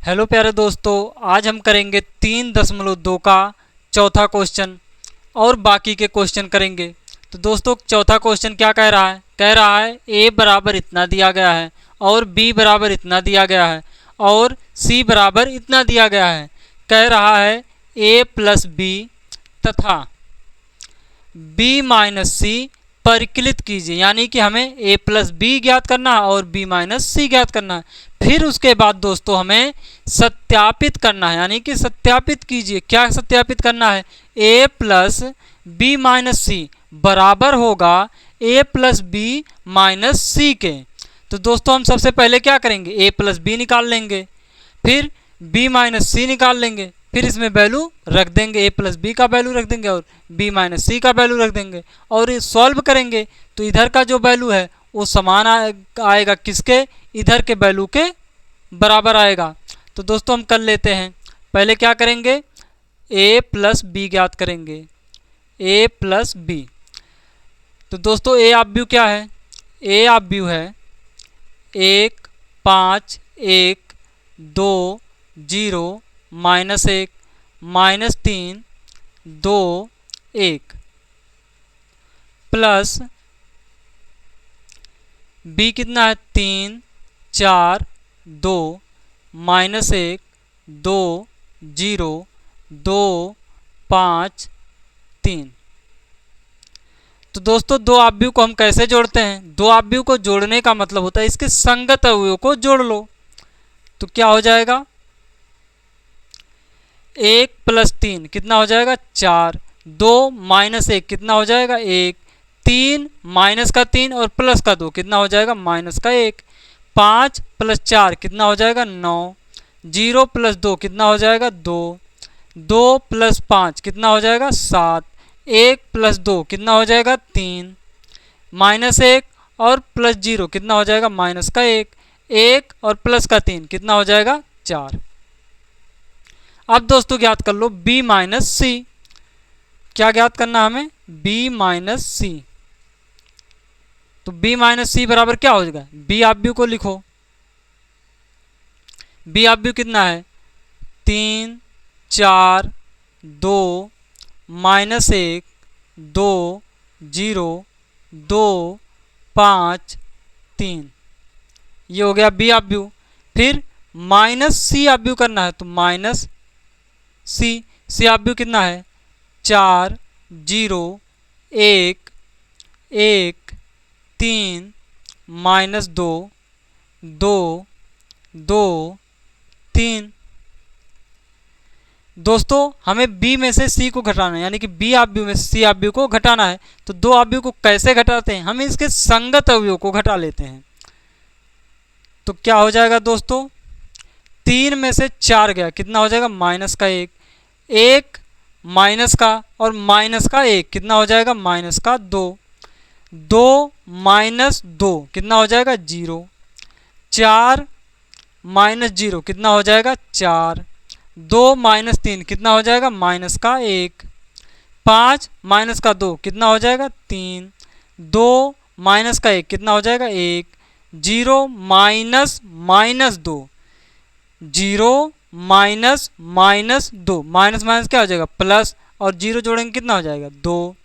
Hello प्यारे दोस्तों, आज हम करेंगे 3.2 का चौथा क्वेश्चन और बाकी के क्वेश्चन करेंगे। तो दोस्तों चौथा क्वेश्चन क्या कह रहा है? कह रहा है a बराबर इतना दिया गया है और b बराबर इतना दिया गया है और c बराबर इतना दिया गया है। कह रहा है a प्लस बी तथा b माइनस सी परिकलित कीजिए, यानी कि हमें a प्लस बी ज्ञात करना है और b माइनस सी ज्ञात करना है। फिर उसके बाद दोस्तों हमें सत्यापित करना है, यानी कि सत्यापित कीजिए। क्या सत्यापित करना है? a प्लस बी माइनस सी बराबर होगा a प्लस बी माइनस सी के। तो दोस्तों हम सबसे पहले क्या करेंगे? a प्लस बी निकाल लेंगे, फिर b माइनस सी निकाल लेंगे, फिर इसमें वैल्यू रख देंगे, a प्लस बी का वैल्यू रख देंगे और b माइनस सी का वैल्यू रख देंगे और ये सॉल्व करेंगे तो इधर का जो वैल्यू है वो समान आएगा किसके? इधर के वैल्यू के बराबर आएगा। तो दोस्तों हम कर लेते हैं। पहले क्या करेंगे? a प्लस बी ज्ञात करेंगे, a प्लस बी। तो दोस्तों a ऑफ व्यू क्या है? a ऑफ व्यू है 1 5 1 2 0 माइनस 1 माइनस 3 2 1 प्लस b कितना है? 3 4 2 माइनस 1 2 0 2 5 3। तो दोस्तों दो अवयव को हम कैसे जोड़ते हैं? दो अवयव को जोड़ने का मतलब होता है इसके संगत अवयवों को जोड़ लो। तो क्या हो जाएगा? 1 प्लस 3 कितना हो जाएगा? 4। 2 माइनस 1 कितना हो जाएगा? 1। 3 माइनस का 3 और प्लस का 2 कितना हो जाएगा? माइनस का 1। 5 प्लस 4 कितना हो जाएगा? 9। 0 प्लस 2 कितना हो जाएगा? 2। 2 प्लस 5 कितना हो जाएगा? 7। 1 प्लस 2 कितना हो जाएगा? 3। माइनस 1 और प्लस 0 कितना हो जाएगा? माइनस का 1। 1 और प्लस का 3 कितना हो जाएगा? 4। अब दोस्तों ज्ञात कर लो b माइनस सी। क्या ज्ञात करना है हमें? b माइनस सी। तो b माइनस सी बराबर क्या हो जाएगा? b ऑफ को लिखो। b ऑफ कितना है? 3 4 2 माइनस 1 2 0 2 5 3। ये हो गया b ऑफ फिर माइनस सी ऑफ करना है, तो माइनस सी ऑफ कितना है? 4 0 1 1 3 माइनस 2 2 2 3। दोस्तों हमें b में से c को घटाना है, यानी कि b ऑफ में c ऑफ को घटाना है। तो दो ऑफ को कैसे घटाते हैं? हम इसके संगत अवयव को घटा लेते हैं। तो क्या हो जाएगा दोस्तों? 3 में से 4 गया, कितना हो जाएगा? माइनस का 1। 1 माइनस का और माइनस का 1 कितना हो जाएगा? माइनस का 2। 2 माइनस 2 कितना हो जाएगा? 0। 4 माइनस 0 कितना हो जाएगा? 4। 2 माइनस 3 कितना हो जाएगा? माइनस का 1। 5 माइनस का 2 कितना हो जाएगा? 3। 2 माइनस का 1 कितना हो जाएगा? 1। 0 minus minus 2। 0 minus minus 2, minus minus क्या हो जाएगा? प्लस, और 0 जोड़ेंगे कितना हो जाएगा? 2।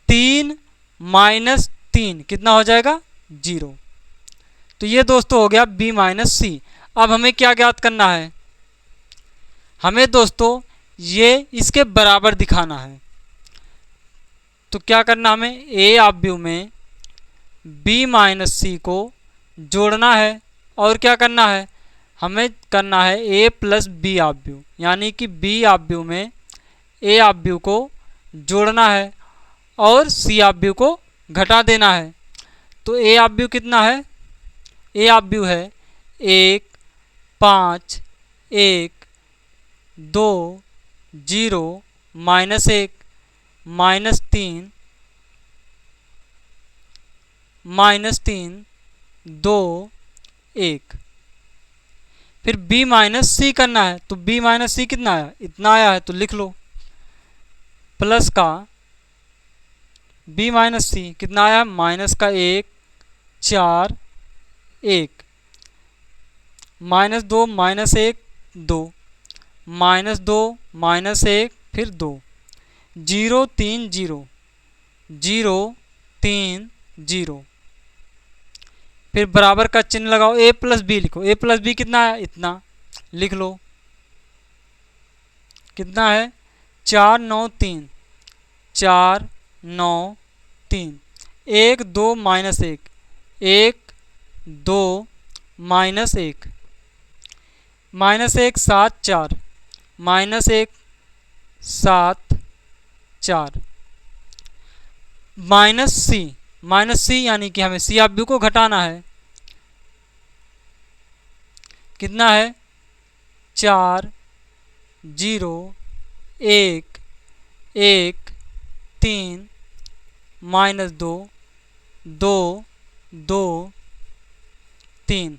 3 माइनस 3 कितना हो जाएगा? 0। तो ये दोस्तों हो गया b माइनस सी। अब हमें क्या ज्ञात करना है? हमें दोस्तों ये इसके बराबर दिखाना है। तो क्या करना हमें? a ऑफ व्यू में b माइनस सी को जोड़ना है और क्या करना है? हमें करना है a plus B of view, यानी कि b ऑफ व्यू में a ऑफ व्यू को जोड़ना है और c ऑफ व्यू को घटा देना है। तो a ऑफ व्यू कितना है? a ऑफ व्यू है 1 5 1 2 0 माइनस 1 माइनस 3 माइनस 3 2 1। फिर b माइनस सी करना है। तो b माइनस सी कितना आया? इतना आया है, तो लिख लो। प्लस का b माइनस सी कितना आया? माइनस का 1 4 1 -2 -1 2, -2 -1 फिर 2, 0 3 0, 0 3 0, फिर बराबर का चिन्ह लगाओ, a प्लस बी लिखो। a प्लस बी कितना है? इतना लिख लो। कितना है? 4 9 3, 4 9 3, 1 2 -1, 1 2 -1, -1 7 4, -1 7 4, -c यानी कि हमें सी ऑफ बी को घटाना है। कितना है? 4 0 1 1 3 -2 2 2 3।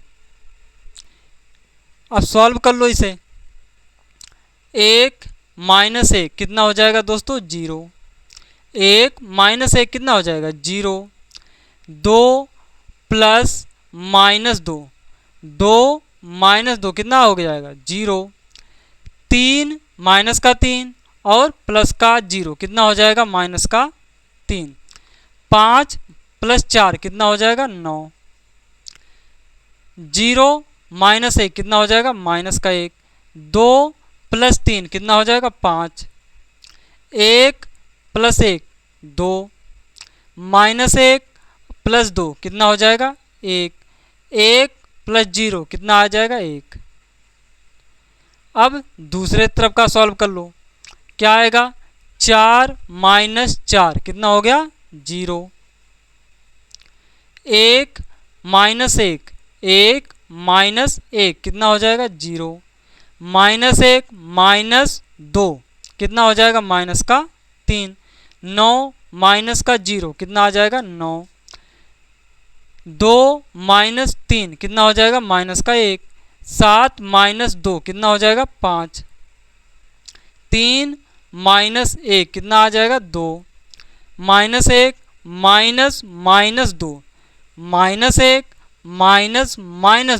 अब सॉल्व कर लो इसे। 1 -1 कितना हो जाएगा दोस्तों? 0। 1 -1 कितना हो जाएगा? 0। 2 प्लस -2, 2 -2 कितना हो जाएगा? 0। 3 माइनस का 3 और प्लस का 0 कितना हो जाएगा? माइनस का 3। 5 प्लस 4 कितना हो जाएगा? 9। 0 -1 कितना हो जाएगा? माइनस का 1। 2 प्लस 3 कितना हो जाएगा? 5। 1 प्लस 1 2, -1 प्लस 2 कितना हो जाएगा? 1। 1 प्लस 0 कितना आ जाएगा? 1। अब दूसरे तरफ का सॉल्व कर लो। क्या आएगा? 4 -4 कितना हो गया? 0। 1 -1, 1 -1 कितना हो जाएगा? 0। -1 -2 कितना हो जाएगा? माइनस का 3। 9 माइनस का 0 कितना आ जाएगा? 9। 2 -3 कितना हो जाएगा? माइनस का 1। 7 -2 कितना हो जाएगा? 5। 3 -1 कितना आ जाएगा? 2। -1 -2, -1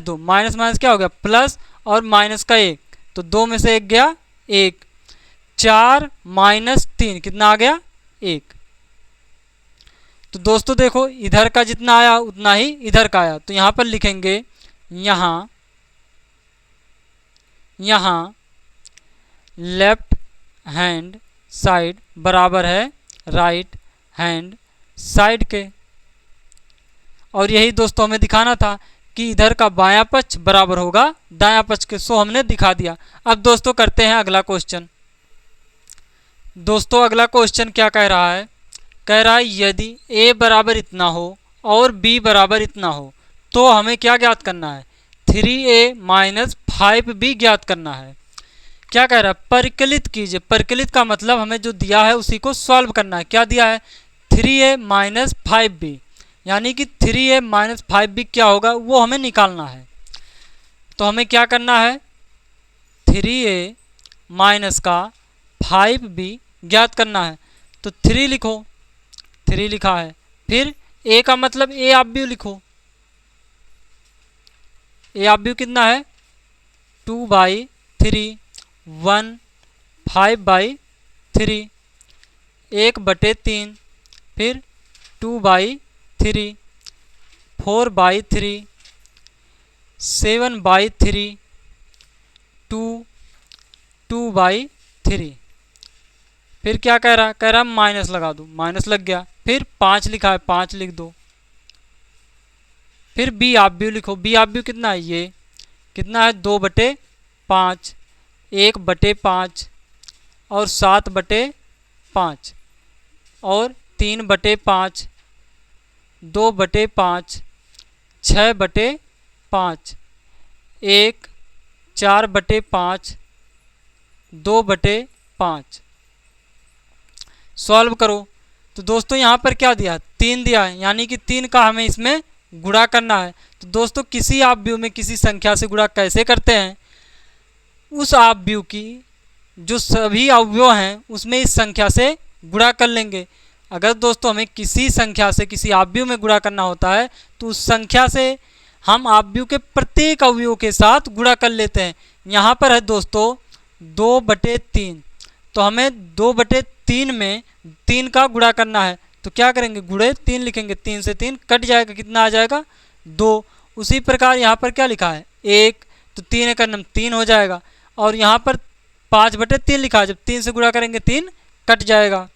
-2, माइनस क्या हो गया? प्लस और माइनस का 1, तो 2 में से 1 गया 1। 4 -3 कितना आ गया? 1। तो दोस्तों देखो, इधर का जितना आया उतना ही इधर का आया, तो यहाँ पर लिखेंगे यहाँ लेफ्ट हैंड साइड बराबर है राइट हैंड साइड के। और यही दोस्तों हमें दिखाना था कि इधर का बायां पक्ष बराबर होगा दायां पक्ष के। सो हमने दिखा दिया। अब दोस्तों करते हैं अगला क्वेश्चन। दोस्तों अगला क्वेश्चन क्या कह रहा है? कह रहा है यदि a बराबर इतना हो और b बराबर इतना हो तो हमें क्या ज्ञात करना है? 3a - 5b ज्ञात करना है। क्या कह रहा है? परिकलित कीजिए। परिकलित का मतलब हमें जो दिया है उसी को सॉल्व करना है। क्या दिया है? 3a - 5b, यानी कि 3a - 5b क्या होगा वो हमें निकालना है। तो हमें क्या करना है? 3a माइनस का 5b ज्ञात करना है। तो 3 लिखो, 3 लिखा है। फिर a का मतलब a ऑफ b लिखो। a ऑफ b कितना है? 2/3, 1 5/3, 1/3, फिर 2/3, 4/3, 7/3, 2 2/3। फिर क्या कह रहा है? कह रहा है माइनस लगा दो, माइनस लग गया। फिर 5 लिखा है, 5 लिख दो। फिर b ऑफ b लिखो। b ऑफ b कितना है? ये कितना है? 2/5, 1/5 और 7/5 और 3/5, 2/5, 6/5, 1 4/5, 2/5। सॉल्व करो। तो दोस्तों यहाँ पर क्या दिया? 3 दिया है, यानी कि 3 का हमें इसमें गुणा करना है। तो दोस्तों किसी ऑब्यू में किसी संख्या से गुणा कैसे करते हैं? उस ऑब्यू की जो सभी अवयव हैं उसमें इस संख्या से गुणा कर लेंगे। अगर दोस्तों हमें किसी संख्या से किसी ऑब्यू में गुणा करना होता है तो उस संख्या से हम ऑब्यू के प्रत्येक अवयव के साथ गुणा कर लेते हैं। यहाँ पर है दोस्तों 2/3, तो हमें 2/3 में 3 का गुणा करना है। तो क्या करेंगे, गुणे 3 लिखेंगे, 3 से 3 कट जाएगा, कितना आ जाएगा 2। उसी प्रकार यहाँ पर क्या लिखा है 1, तो 3 का नम 3 हो जाएगा। और यहाँ पर 5/3 लिखा है, जब 3 से गुणा करेंगे 3 कट जाएगा।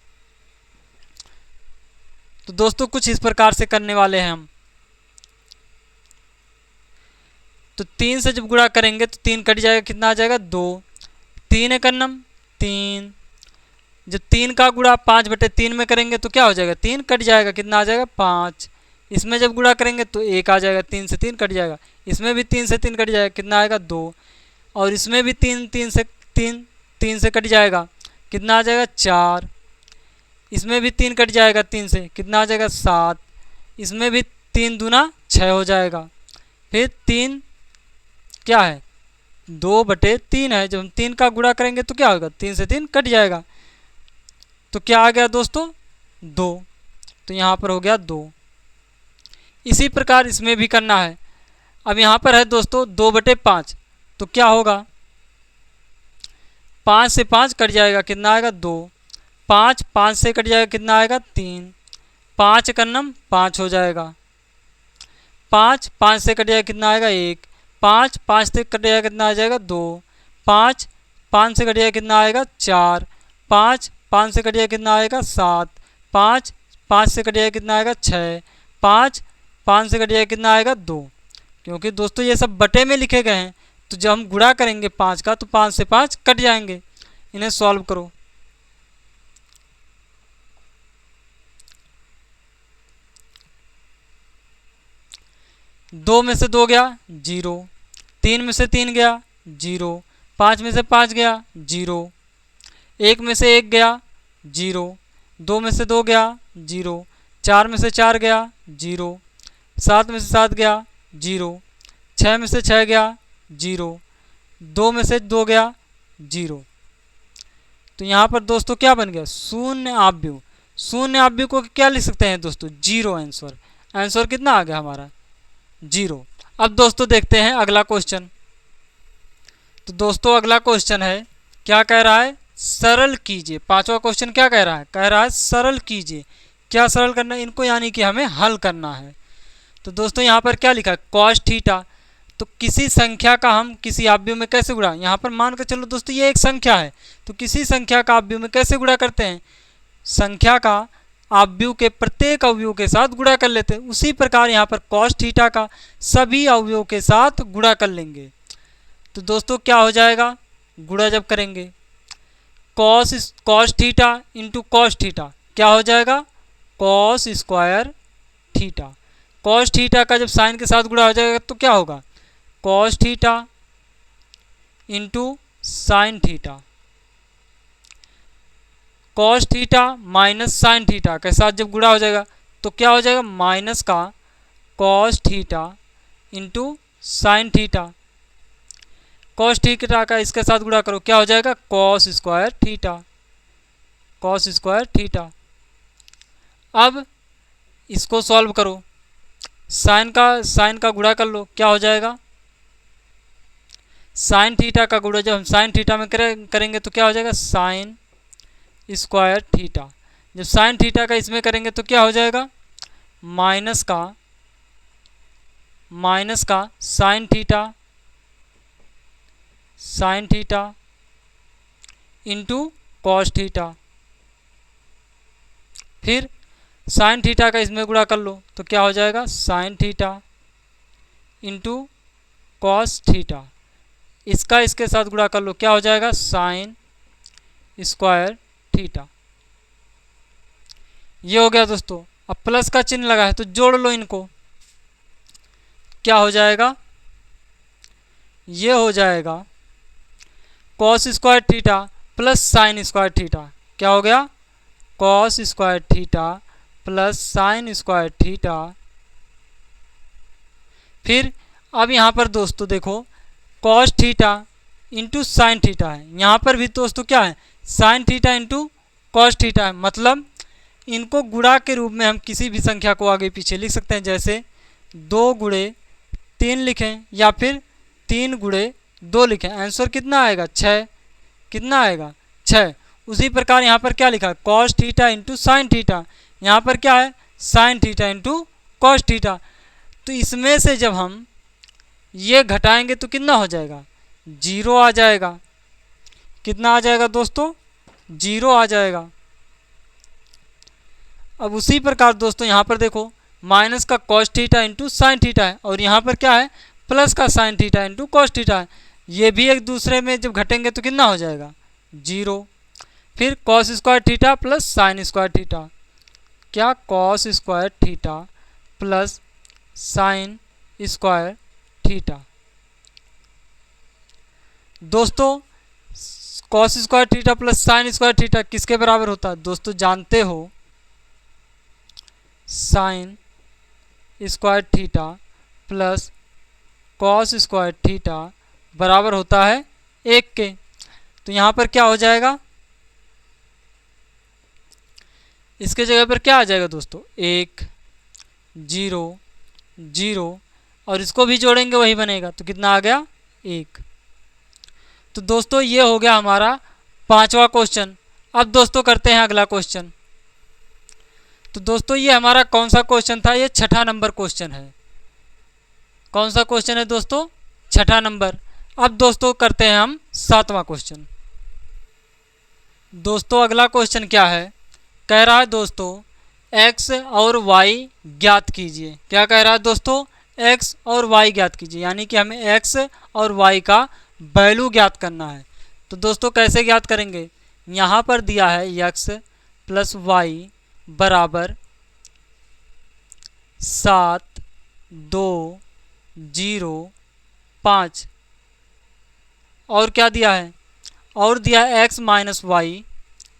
तो दोस्तों कुछ इस प्रकार से करने वाले हैं हम। तो 3 से जब गुणा करेंगे तो 3 कट जाएगा, कितना आ जाएगा 2। 3 का नम 3, जब 3 का गुणा 5/3 में करेंगे तो क्या हो जाएगा 3 कट जाएगा, कितना आ जाएगा 5। इसमें जब गुणा करेंगे तो 1 आ जाएगा, 3 से 3 कट जाएगा। इसमें भी 3 से 3 कट जाएगा, कितना आएगा 2। और इसमें भी 3 से कट जाएगा, कितना आ जाएगा 4। इसमें भी 3 कट जाएगा 3 से, कितना आ जाएगा 7। इसमें भी 3 दूना 6 हो जाएगा। फिर 3 क्या है 2/3 है, जब हम 3 का गुणा करेंगे तो क्या होगा 3 से 3 कट जाएगा। तो क्या आ गया दोस्तों 2, तो यहाँ पर हो गया 2। इसी प्रकार इसमें भी करना है। अब यहाँ पर है दोस्तों 2/5, तो क्या होगा 5 से 5 कट जाएगा, कितना आएगा 2। 5 से कट जाएगा, कितना आएगा 3। 5 का नम 5 हो जाएगा। 5 से कट जाएगा, कितना आएगा 1। 5 से कट जाएगा, कितना आ जाएगा 2। 5 से कट जाएगा, कितना आएगा 4। 5 से कट जाएगा, कितना आएगा 7। 5 से कट जाएगा, कितना आएगा 6। 5 से कट जाएगा, कितना आएगा 2। क्योंकि दोस्तों ये सब बटे में लिखे गए हैं, तो जब हम गुणा करेंगे 5 का तो 5 से 5 कट जाएंगे। इन्हें सॉल्व करो। 2 में से 2 गया 0, 3 में से 3 गया 0, 5 में से 5 गया 0, 1 में से 1 गया 0, 2 में से 2 गया 0, 4 में से 4 गया 0, 7 में से 7 गया 0, 6 में से 6 गया 0, 2 में से 2 गया 0। तो यहाँ पर दोस्तों क्या बन गया शून्य आव्यूह। शून्य आव्यूह को क्या लिख सकते हैं दोस्तों 0 आंसर। आंसर कितना आ गया हमारा 0। अब दोस्तों देखते हैं अगला क्वेश्चन। तो दोस्तों अगला क्वेश्चन है, क्या कह रहा है सरल कीजिए। पांचवा क्वेश्चन क्या कह रहा है, कह रहा है सरल कीजिए। क्या सरल करना है इनको, यानी कि हमें हल करना है। तो दोस्तों यहाँ पर क्या लिखा है cos थीटा। तो किसी संख्या का हम किसी आव्यूह में कैसे गुणा, यहाँ पर मान कर चलो दोस्तों ये एक संख्या है, तो किसी संख्या का आव्यूह में कैसे गुणा करते हैं, संख्या का आव्यूह के प्रत्येक अवयव के साथ गुणा कर लेते हैं। उसी प्रकार यहाँ पर cos थीटा का सभी अवयवों के साथ गुणा कर लेंगे। तो दोस्तों क्या हो जाएगा गुणा जब करेंगे cos theta into cos theta क्या हो जाएगा cos square theta. cos theta का जब साइन के साथ गुणा हो जाएगा तो क्या होगा cos theta into sine theta. cos theta minus sine theta के साथ जब गुणा हो जाएगा तो क्या हो जाएगा माइनस का cos theta into sine theta. cos theta का इसके साथ गुणा करो क्या हो जाएगा cos square theta. cos square theta. अब इसको सॉल्व करो, साइन का गुणा कर लो क्या हो जाएगा साइन थीटा का गुणा जब हम साइन थीटा में करेंगे तो क्या हो जाएगा साइन स्क्वायर थीटा। जब साइन थीटा का इसमें करेंगे तो क्या हो जाएगा माइनस का sine theta into cos theta. फिर साइन थीटा का इसमें गुणा कर लो तो क्या हो जाएगा sine theta into cos theta. इसका इसके साथ गुणा कर लो क्या हो जाएगा साइन स्क्वायर थीटा। ये हो गया दोस्तों। अब प्लस का चिन्ह लगा है तो जोड़ लो इनको, क्या हो जाएगा ये हो जाएगा cos square theta plus sine square theta. क्या हो गया cos square theta plus sine square theta. फिर अब यहाँ पर दोस्तों देखो cos theta into sine theta है, यहाँ पर भी दोस्तों क्या है sine theta into cos theta है। मतलब इनको गुणा के रूप में हम किसी भी संख्या को आगे पीछे लिख सकते हैं, जैसे 2 गुणे 3 लिखें या फिर 3 गुणे 2 लिखें, आंसर कितना आएगा 6। कितना आएगा 6। उसी प्रकार यहाँ पर क्या लिखा, cos theta into sine theta. यहाँ पर क्या है, sine theta into cos theta. तो इसमें से जब हम ये घटाएंगे तो कितना हो जाएगा, 0 आ जाएगा। कितना आ जाएगा दोस्तों, 0 आ जाएगा। अब उसी प्रकार दोस्तों यहाँ पर देखो, माइनस का cos theta into sine theta है और यहाँ पर क्या है, प्लस का sine theta into cos theta है। ये भी एक दूसरे में जब घटेंगे तो कितना हो जाएगा, 0। फिर cos square theta plus sine square theta, क्या cos square theta plus sine square theta. दोस्तों cos square theta plus sine square theta किसके बराबर होता है दोस्तों, जानते हो, sine square theta plus cos square theta बराबर होता है 1 के। तो यहाँ पर क्या हो जाएगा, इसके जगह पर क्या आ जाएगा दोस्तों, 1 0 0 और इसको भी जोड़ेंगे वही बनेगा, तो कितना आ गया 1। तो दोस्तों ये हो गया हमारा 5वां क्वेश्चन। अब दोस्तों करते हैं अगला क्वेश्चन। तो दोस्तों ये हमारा कौन सा क्वेश्चन था, ये 6ठा नंबर क्वेश्चन है। कौन सा क्वेश्चन है दोस्तों, 6ठा नंबर। अब दोस्तों करते हैं हम 7वां क्वेश्चन। दोस्तों अगला क्वेश्चन क्या है, कह रहा है दोस्तों x और y ज्ञात कीजिए। क्या कह रहा है दोस्तों, x और y ज्ञात कीजिए, यानी कि हमें x और y का वैल्यू ज्ञात करना है। तो दोस्तों कैसे ज्ञात करेंगे, यहाँ पर दिया है x प्लस वाई बराबर 7 2 0 5 और क्या दिया है, और दिया है x माइनस वाई।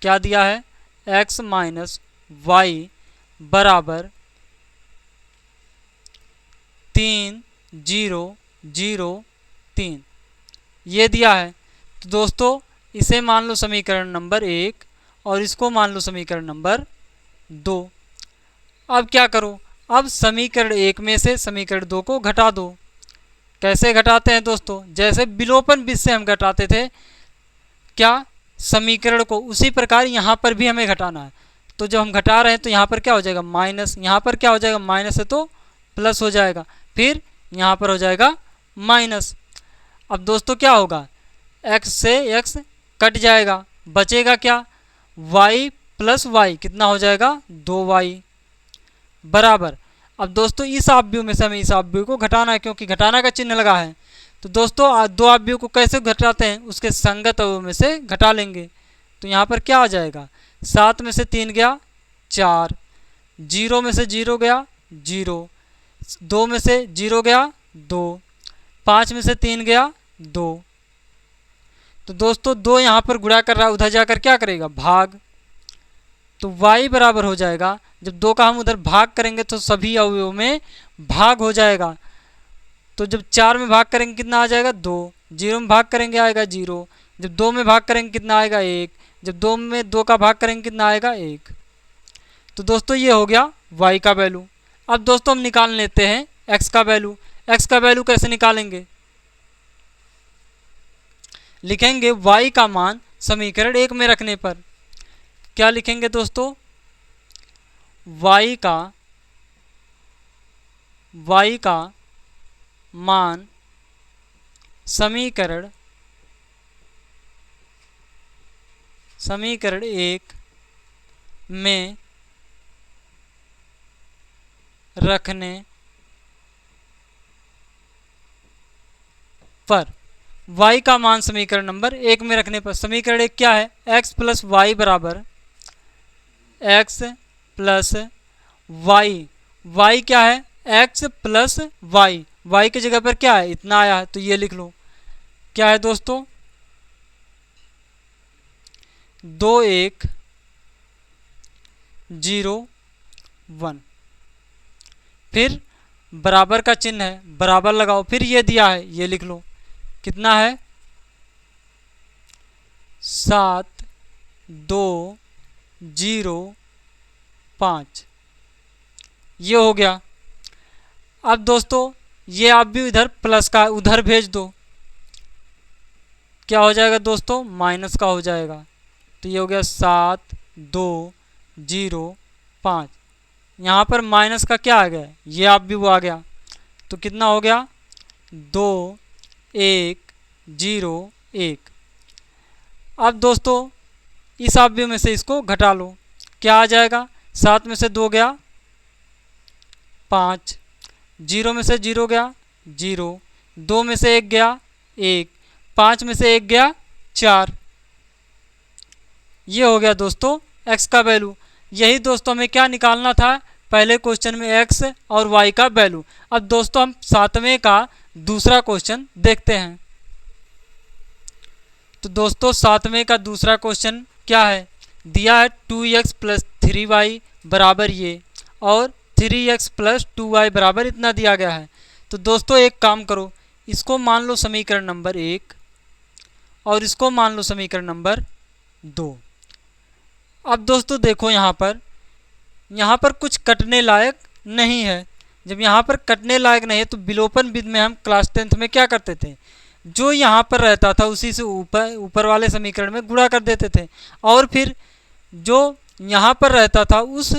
क्या दिया है, x माइनस वाई बराबर 3 0 0 3 ये दिया है। तो दोस्तों इसे मान लो समीकरण नंबर 1 और इसको मान लो समीकरण नंबर 2। अब क्या करो, अब समीकरण 1 में से समीकरण 2 को घटा दो। कैसे घटाते हैं दोस्तों, जैसे विलोपन विधि से हम घटाते थे क्या समीकरण को, उसी प्रकार यहाँ पर भी हमें घटाना है। तो जब हम घटा रहे हैं तो यहाँ पर क्या हो जाएगा माइनस, यहाँ पर क्या हो जाएगा माइनस है तो प्लस हो जाएगा, फिर यहाँ पर हो जाएगा माइनस। अब दोस्तों क्या होगा, x से x कट जाएगा, बचेगा क्या, y प्लस वाई, कितना हो जाएगा 2y बराबर। अब दोस्तों इस आव्यूह में से हमें इस आव्यूह को घटाना है, क्योंकि घटाना का चिन्ह लगा है। तो दोस्तों दो आव्यूह को कैसे घटाते हैं, उसके संगत अवयव में से घटा लेंगे। तो यहाँ पर क्या आ जाएगा, 7 में से 3 गया 4, 0 में से 0 गया 0, 2 में से 0 गया 2, 5 में से 3 गया 2। तो दोस्तों 2 यहाँ पर गुणा कर रहा है, उधर जाकर क्या करेगा भाग। तो y बराबर हो जाएगा, जब 2 का हम उधर भाग करेंगे तो सभी अवयवों में भाग हो जाएगा। तो जब 4 में भाग करेंगे कितना आ जाएगा 2, 0 में भाग करेंगे आएगा 0, जब 2 में भाग करेंगे कितना आएगा 1, जब 2 में 2 का भाग करेंगे कितना आएगा 1। तो दोस्तों ये हो गया y का वैल्यू। अब दोस्तों हम निकाल लेते हैं x का वैल्यू। x का वैल्यू कैसे निकालेंगे, लिखेंगे y का मान समीकरण 1 में रखने पर। क्या लिखेंगे दोस्तों, y का मान समीकरण 1 में रखने पर। y का मान समीकरण नंबर 1 में रखने पर, समीकरण 1 क्या है, x प्लस वाई बराबर x प्लस वाई। y क्या है, x प्लस वाई, y की जगह पर क्या है इतना आया है, तो ये लिख लो। क्या है दोस्तों 2 1 0 1, फिर बराबर का चिन्ह है, बराबर लगाओ, फिर ये दिया है ये लिख लो। कितना है 7 2 0 5, ये हो गया। अब दोस्तों ये आप भी इधर प्लस का उधर भेज दो, क्या हो जाएगा दोस्तों, माइनस का हो जाएगा। तो ये हो गया 7205। यहाँ पर माइनस का क्या आ गया, ये आप भी वो आ गया। तो कितना हो गया, 2101। अब दोस्तों इस आव्यूह में से इसको घटा लो, क्या आ जाएगा, 7 में से 2 गया 5, 0 में से 0 गया 0, 2 में से 1 गया 1, 5 में से 1 गया 4। ये हो गया दोस्तों x का वैल्यू। यही दोस्तों हमें क्या निकालना था, पहले क्वेश्चन में x और y का वैल्यू। अब दोस्तों हम 7वें का दूसरा क्वेश्चन देखते हैं। तो दोस्तों 7वें का दूसरा क्वेश्चन क्या है, दिया है 2x प्लस 3y बराबर ये, और 3x प्लस 2y बराबर इतना दिया गया है। तो दोस्तों एक काम करो, इसको मान लो समीकरण नंबर 1 और इसको मान लो समीकरण नंबर 2। अब दोस्तों देखो यहाँ पर कुछ कटने लायक नहीं है। जब यहाँ पर कटने लायक नहीं है तो विलोपन विधि में हम क्लास 10th में क्या करते थे, जो यहाँ पर रहता था उसी से ऊपर वाले समीकरण में गुणा कर देते थे, और फिर जो यहाँ पर रहता था उस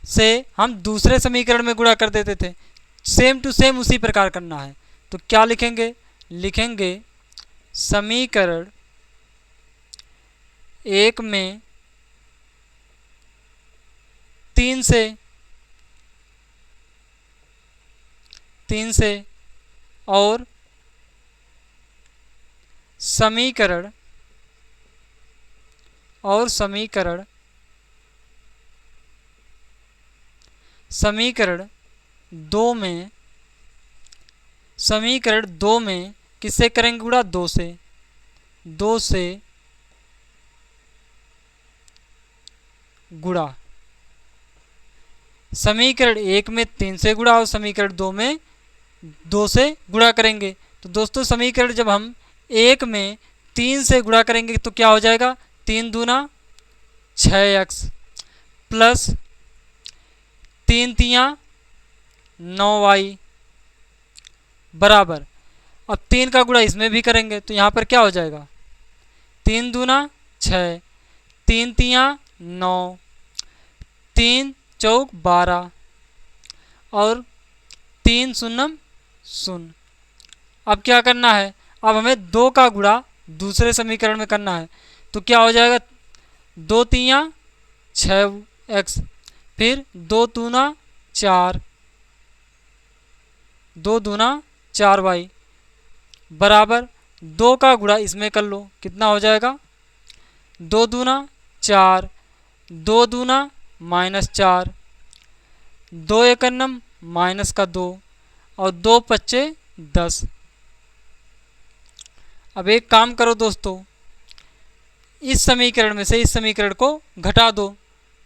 से हम दूसरे समीकरण में गुणा कर देते थे। सेम टू सेम उसी प्रकार करना है। तो क्या लिखेंगे, लिखेंगे समीकरण 1 में 3 से और समीकरण 2 में किससे करेंगे गुणा, 2 से गुणा। समीकरण 1 में 3 से गुणा और समीकरण 2 में 2 से गुणा करेंगे। तो दोस्तों समीकरण जब हम 1 में 3 से गुणा करेंगे तो क्या हो जाएगा, 3 दूना 6x प्लस 3 तियाँ 9y बराबर, अब 3 का गुणा इसमें भी करेंगे तो यहाँ पर क्या हो जाएगा, 3 दूना 6, 3 तियाँ 9, 3 चौक 12 और 3 शून्यम 0। अब क्या करना है, अब हमें 2 का गुणा दूसरे समीकरण में करना है। तो क्या हो जाएगा, 2 तियाँ 6x, फिर 2 दूना 4, 2 दूना 4y बराबर 2 का गुणा इसमें कर लो, कितना हो जाएगा, 2 दूना 4, 2 दूना -4, 2 एकन्नम माइनस का 2 और 2 पच्चे 10। अब एक काम करो दोस्तों, इस समीकरण में से इस समीकरण को घटा दो।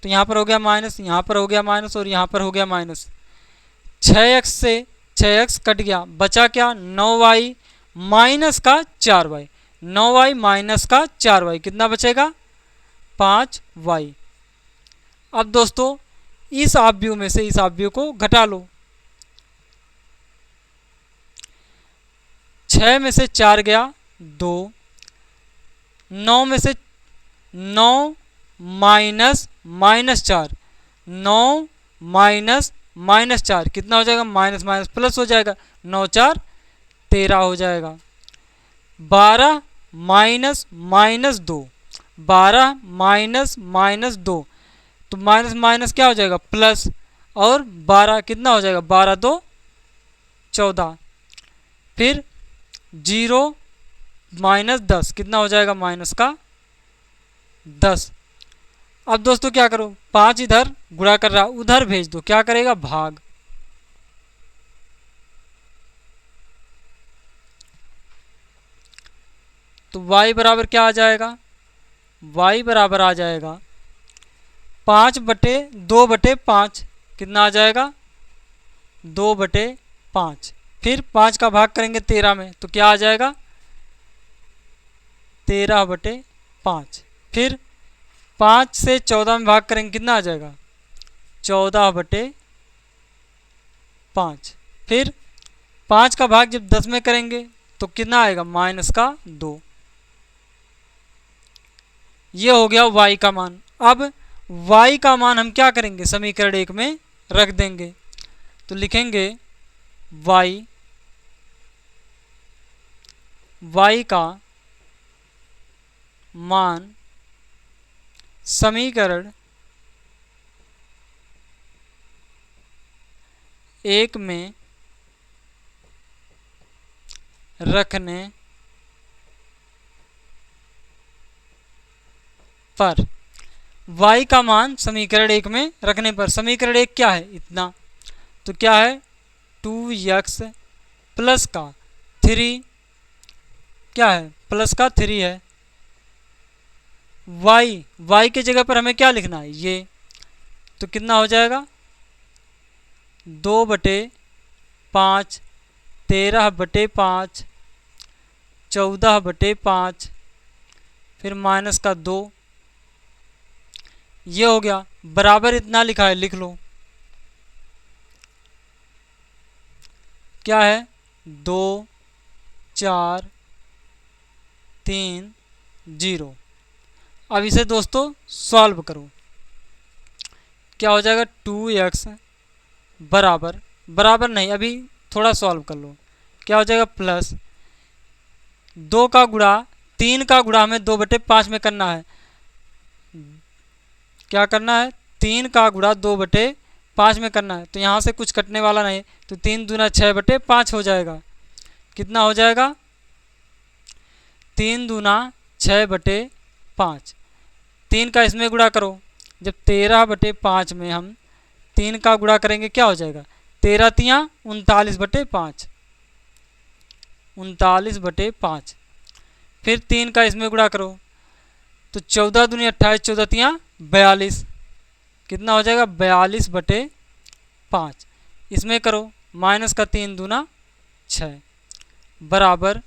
तो यहाँ पर हो गया माइनस, यहाँ पर हो गया माइनस और यहाँ पर हो गया माइनस। 6x से 6x कट गया, बचा क्या, 9y माइनस का 4y, 9y माइनस का 4y कितना बचेगा, 5y। अब दोस्तों इस आव्यूह में से इस आव्यूह को घटा लो। 6 में से 4 गया 2, 9 में से 9 माइनस -4, 9 माइनस -4 कितना हो जाएगा, माइनस माइनस प्लस हो जाएगा, 9 4 13 हो जाएगा। 12 माइनस -2, 12 माइनस -2 तो माइनस माइनस क्या हो जाएगा, प्लस, और 12 कितना हो जाएगा, 12 2 14, फिर 0 -10 कितना हो जाएगा, माइनस का 10। अब दोस्तों क्या करो, 5 इधर गुणा कर रहा उधर भेज दो, क्या करेगा, भाग। तो y बराबर क्या आ जाएगा, y बराबर आ जाएगा 5/2/5 कितना आ जाएगा, 2/5। फिर 5 का भाग करेंगे 13 में तो क्या आ जाएगा, 13/5। फिर 5 से 14 में भाग करेंगे कितना आ जाएगा, 14/5। फिर 5 का भाग जब 10 में करेंगे तो कितना आएगा, -2। ये हो गया y का मान। अब y का मान हम क्या करेंगे, समीकरण 1 में रख देंगे। तो लिखेंगे y का मान समीकरण 1 में रखने पर, y का मान समीकरण 1 में रखने पर, समीकरण 1 क्या है, इतना, तो क्या है 2x प्लस का 3, क्या है प्लस का 3 है। y की जगह पर हमें क्या लिखना है, ये, तो कितना हो जाएगा 2/5, 13/5, 14/5, फिर माइनस का 2, ये हो गया, बराबर इतना लिखा है, लिख लो क्या है 2 4 3 0। अब इसे दोस्तों सॉल्व करो, क्या हो जाएगा 2x बराबर, बराबर नहीं अभी थोड़ा सॉल्व कर लो, क्या हो जाएगा प्लस 2 का गुणा 3 का गुणा हमें 2/5 में करना है, क्या करना है 3 का गुणा 2/5 में करना है, तो यहाँ से कुछ कटने वाला नहीं, तो 3 दूना 6/5 हो जाएगा। कितना हो जाएगा 3 दूना 6/5, 3 का इसमें गुणा करो, जब 13/5 में हम 3 का गुणा करेंगे क्या हो जाएगा 13 तियाँ 39/5, 39/5, फिर 3 का इसमें गुणा करो तो 14 दूनी 28, 14 तियाँ 42, कितना हो जाएगा 42/5, इसमें करो माइनस का 3 दूना 6 बराबर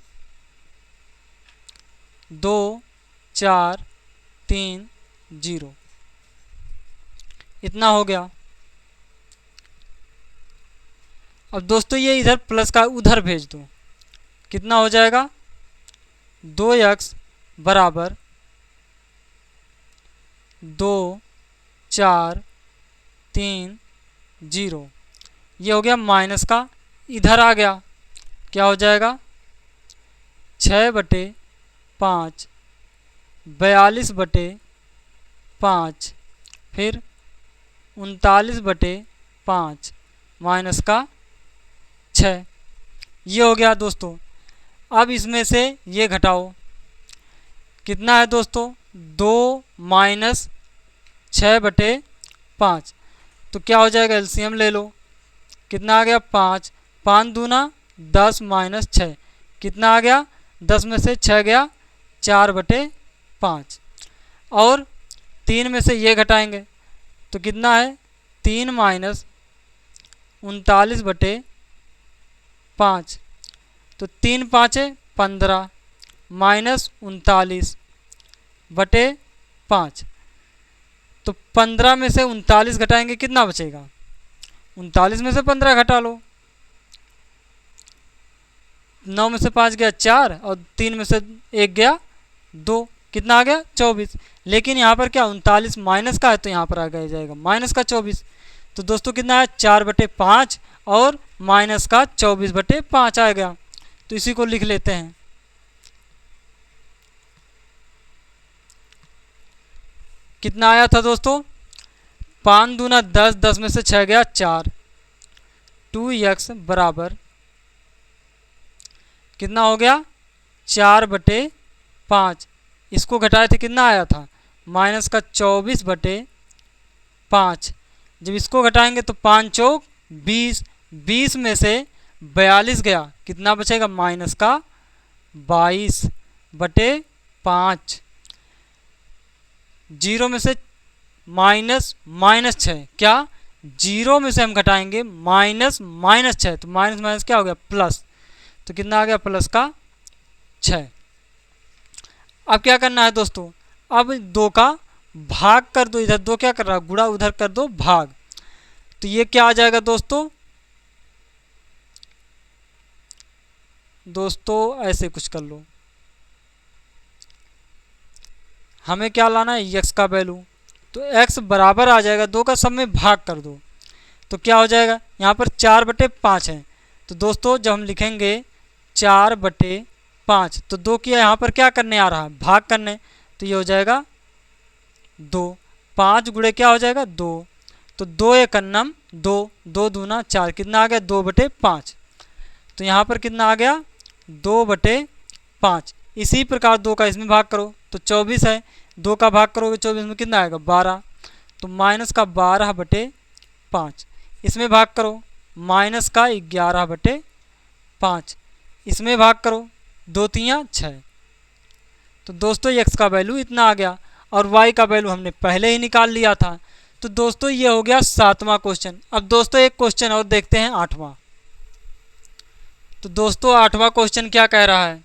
2 4 3 0, इतना हो गया। अब दोस्तों ये इधर प्लस का उधर भेज दो, कितना हो जाएगा 2x बराबर 2 4 3 0, ये हो गया माइनस का, इधर आ गया, क्या हो जाएगा 6/5, 42/5, फिर 39/5 माइनस का 6, ये हो गया दोस्तों। अब इसमें से ये घटाओ, कितना है दोस्तों 2 माइनस 6/5, तो क्या हो जाएगा एलसीएम ले लो, कितना आ गया 5, 5 दूना 10 माइनस 6, कितना आ गया 10 में से 6 गया 4/5, और 3 में से ये घटाएंगे तो कितना है 3 माइनस 39/5, तो 3 5 15 माइनस 39/5, तो 15 में से 39 घटाएंगे कितना बचेगा 39 में से 15 घटा लो, 9 में से 5 गया 4 और 3 में से 1 गया 2, कितना आ गया 24, लेकिन यहाँ पर क्या 39 माइनस का है तो यहाँ पर आ गया जाएगा माइनस का 24, तो दोस्तों कितना है 4/5 और माइनस का 24/5 आ गया, तो इसी को लिख लेते हैं। कितना आया था दोस्तों 5 दूना 10, 10 में से 6 गया 4, 2x बराबर कितना हो गया 4/5, इसको घटाए थे कितना आया था माइनस का 24/5, जब इसको घटाएंगे तो 5 चौक 20, 20 में से 42 गया, कितना बचेगा माइनस का 22/5, 0 में से माइनस 6, क्या 0 में से हम घटाएंगे -6, तो माइनस माइनस क्या हो गया प्लस, तो कितना आ गया प्लस का 6। अब क्या करना है दोस्तों, अब 2 का भाग कर दो, इधर 2 क्या कर रहा है गुणा, उधर कर दो भाग, तो ये क्या आ जाएगा दोस्तों ऐसे कुछ कर लो, हमें क्या लाना है, x का वैल्यू। तो x बराबर आ जाएगा 2 का सब में भाग कर दो, तो क्या हो जाएगा, यहाँ पर 4/5 है। तो दोस्तों जब हम लिखेंगे 4/5, तो 2 की यहाँ पर क्या करने आ रहा है, भाग करने, तो ये हो जाएगा 2। 5 गुणे क्या हो जाएगा 2, तो 2 एक अन्नम 2, 2 दूना 4, कितना आ गया 2/5। तो यहाँ पर कितना आ गया 2/5। इसी प्रकार 2 का इसमें भाग करो तो 24 है, 2 का भाग करोगे 24 में कितना आएगा 12, तो माइनस का 12/5। इसमें भाग करो माइनस का 11/5, इसमें भाग करो 2 3 6। तो दोस्तों x का वैल्यू इतना आ गया और y का वैल्यू हमने पहले ही निकाल लिया था। तो दोस्तों ये हो गया 7वां क्वेश्चन। अब दोस्तों एक क्वेश्चन और देखते हैं 8वां। तो दोस्तों 8वां क्वेश्चन क्या कह रहा है,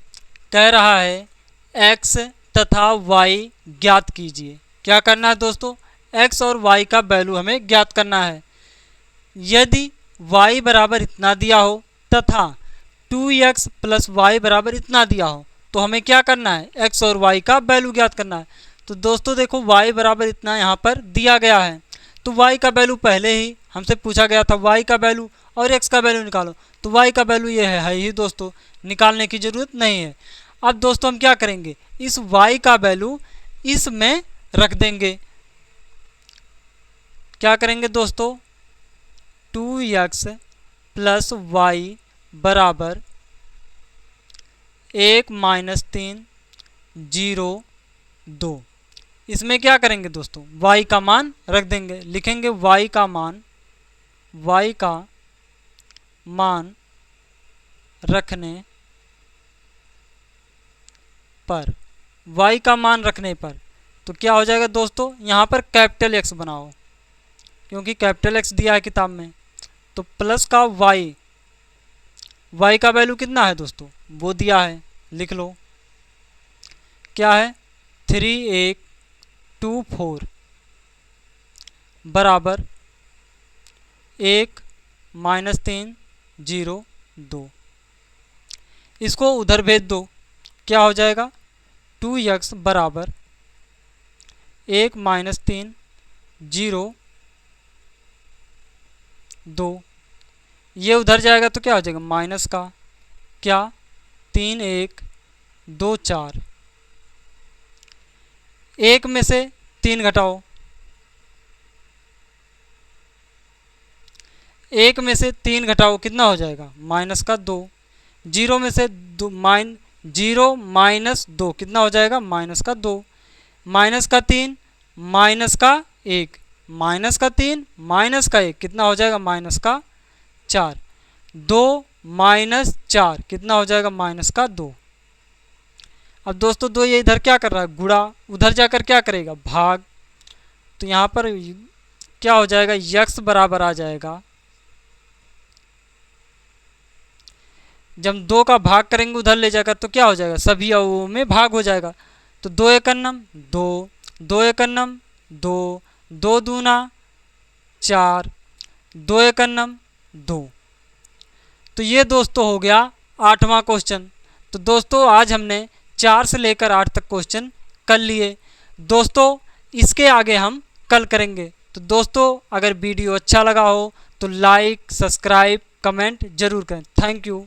कह रहा है x तथा y ज्ञात कीजिए। क्या करना है दोस्तों, x और y का वैल्यू हमें ज्ञात करना है। यदि y बराबर इतना दिया हो तथा 2x प्लस y बराबर इतना दिया हो तो हमें क्या करना है, x और y का वैल्यू ज्ञात करना है। तो दोस्तों देखो y बराबर इतना यहाँ पर दिया गया है, तो y का वैल्यू पहले ही हमसे पूछा गया था, y का वैल्यू और x का वैल्यू निकालो। तो y का वैल्यू ये है ही दोस्तों, निकालने की ज़रूरत नहीं है। अब दोस्तों हम क्या करेंगे, इस y का वैल्यू इसमें रख देंगे। क्या करेंगे दोस्तों, 2x प्लस y बराबर 1 - 3 0 2। इसमें क्या करेंगे दोस्तों, y का मान रख देंगे। लिखेंगे y का मान रखने पर, y का मान रखने पर तो क्या हो जाएगा दोस्तों, यहाँ पर कैपिटल X बनाओ क्योंकि कैपिटल X दिया है किताब में। तो प्लस का y का वैल्यू कितना है दोस्तों, वो दिया है, लिख लो क्या है 3824 बराबर 1 - 3 0 2। इसको उधर भेज दो, क्या हो जाएगा 2x बराबर 1 - 3 0 2। ये उधर जाएगा तो क्या हो जाएगा माइनस का क्या 3 1 2 4। 1 में से 3 घटाओ, 1 में से 3 घटाओ कितना हो जाएगा माइनस का 2। 0 में से 0 - 2 कितना हो जाएगा माइनस का 2। माइनस का 3 माइनस का 1, माइनस का 3 माइनस का 1 कितना हो जाएगा माइनस का 4। 2 - 4 कितना हो जाएगा माइनस का 2। अब दोस्तों 2 ये इधर क्या कर रहा है गुणा, उधर जाकर क्या करेगा भाग। तो यहाँ पर क्या हो जाएगा x बराबर आ जाएगा, जब 2 का भाग करेंगे उधर ले जाकर तो क्या हो जाएगा सभी अवयवों में भाग हो जाएगा। तो 2 एक अन्नम 2, 2 एक अन्नम 2, 2 दूना 4, 2 एक अन्नम 2। तो ये दोस्तों हो गया 8वां क्वेश्चन। तो दोस्तों आज हमने 4 से लेकर 8 तक क्वेश्चन कर लिए। दोस्तों इसके आगे हम कल करेंगे। तो दोस्तों अगर वीडियो अच्छा लगा हो तो लाइक सब्सक्राइब कमेंट जरूर करें। Thank you.